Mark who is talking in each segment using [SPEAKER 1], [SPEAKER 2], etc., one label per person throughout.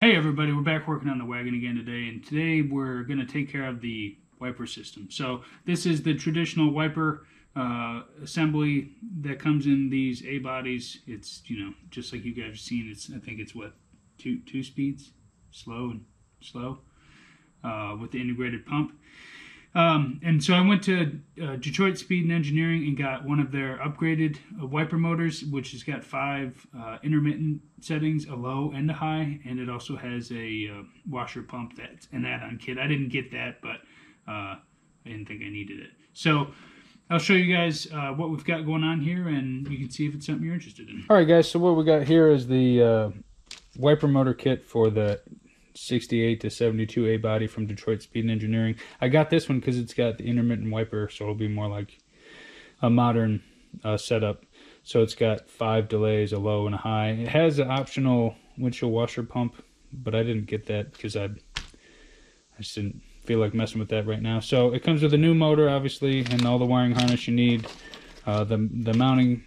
[SPEAKER 1] Hey everybody, we're back working on the wagon again today, and today we're going to take care of the wiper system. So this is the traditional wiper assembly that comes in these A bodies. It's, just like you guys have seen. I think it's what, two speeds, slow and slow, with the integrated pump. And so I went to Detroit Speed and Engineering and got one of their upgraded wiper motors, which has got 5 intermittent settings, a low and a high, and it also has a washer pump that's an add-on kit. I didn't get that, but I didn't think I needed it. So I'll show you guys what we've got going on here, and you can see if it's something you're interested in.
[SPEAKER 2] All right, guys, so what we got here is the wiper motor kit for the 68 to 72 A body from Detroit Speed and Engineering. I got this one because it's got the intermittent wiper, so it'll be more like a modern setup. So it's got 5 delays, a low and a high. It has an optional windshield washer pump, but I didn't get that because I just didn't feel like messing with that right now. So it comes with a new motor, obviously, and all the wiring harness you need. The mounting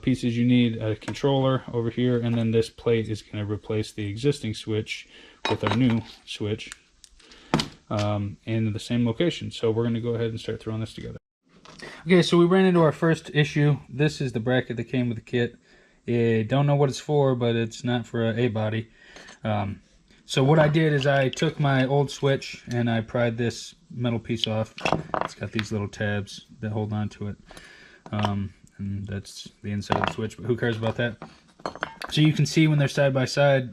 [SPEAKER 2] pieces you need, a controller over here, and then this plate is going to replace the existing switch with our new switch in the same location. So we're going to go ahead and start throwing this together. Okay, so we ran into our first issue. This is the bracket that came with the kit. I don't know what it's for, but it's not for an A body. So what I did is I took my old switch and I pried this metal piece off. It's got these little tabs that hold on to it. And that's the inside of the switch, but who cares about that? So you can see when they're side by side,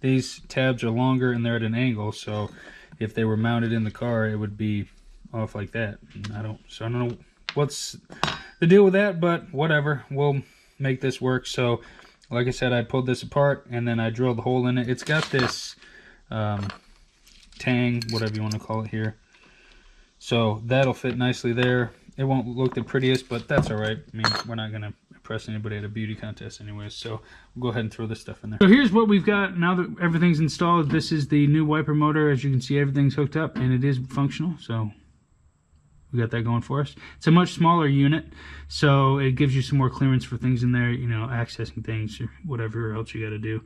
[SPEAKER 2] these tabs are longer and they're at an angle, so if they were mounted in the car, it would be off like that. And I don't know what's the deal with that, but whatever, we'll make this work. So like I said, I pulled this apart and then I drilled a hole in it. It's got this tang, whatever you want to call it here, so that'll fit nicely there. It won't look the prettiest, but that's all right. I mean, we're not going to impress anybody at a beauty contest anyways, so we'll go ahead and throw this stuff in there.
[SPEAKER 1] So here's what we've got now that everything's installed. This is the new wiper motor. As you can see, everything's hooked up, and it is functional, so we got that going for us. It's a much smaller unit, so it gives you some more clearance for things in there, accessing things or whatever else you got to do.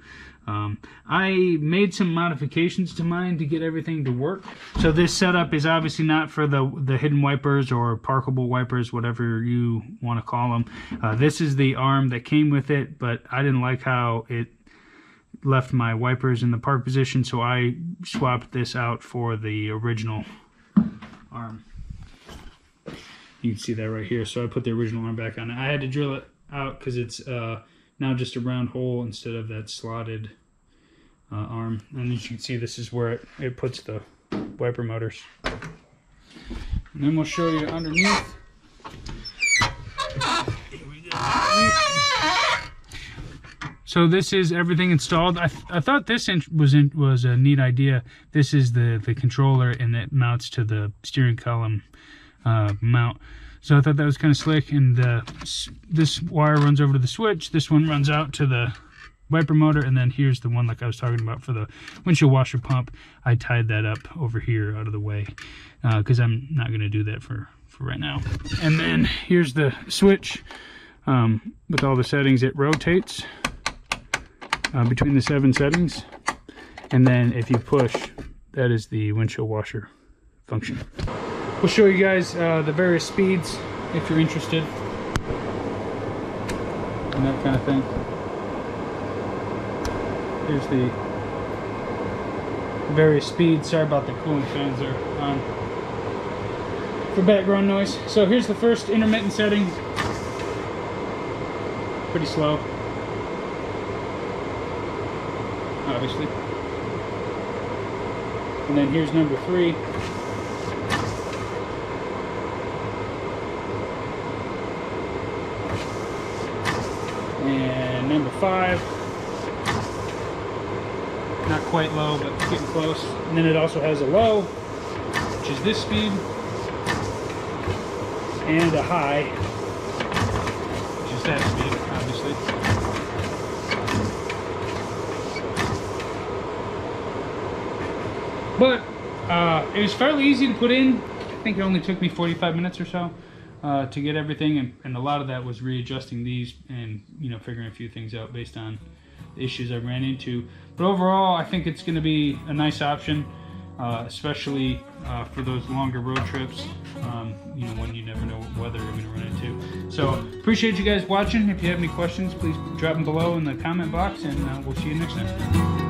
[SPEAKER 1] I made some modifications to mine to get everything to work. So this setup is obviously not for the hidden wipers or parkable wipers, whatever you want to call them. This is the arm that came with it, but I didn't like how it left my wipers in the park position, so I swapped this out for the original arm. You can see that right here. So I put the original arm back on it. I had to drill it out because it's now just a round hole instead of that slotted arm. And as you can see, this is where it puts the wiper motors. And then we'll show you underneath. Here we go. So this is everything installed. I thought this was a neat idea. This is the controller, and it mounts to the steering column mount. So I thought that was kind of slick, and this wire runs over to the switch. This one runs out to the wiper motor, and then here's the one like I was talking about for the windshield washer pump. I tied that up over here out of the way because I'm not going to do that for right now. And then here's the switch with all the settings. It rotates between the 7 settings, and then if you push, that is the windshield washer function. We'll show you guys the various speeds if you're interested and that kind of thing. Here's the various speeds. Sorry about the cooling fans there on for background noise. So here's the first intermittent setting. Pretty slow, obviously. And then here's number 3. And number 5, not quite low, but getting close. And then it also has a low, which is this speed, and a high, which is that speed, obviously. But it was fairly easy to put in. I think it only took me 45 minutes or so. To get everything, and a lot of that was readjusting these and figuring a few things out based on the issues I ran into. But overall, I think it's going to be a nice option, especially for those longer road trips, you know, when you never know what weather you're going to run into. So appreciate you guys watching. If you have any questions, please drop them below in the comment box, and we'll see you next time.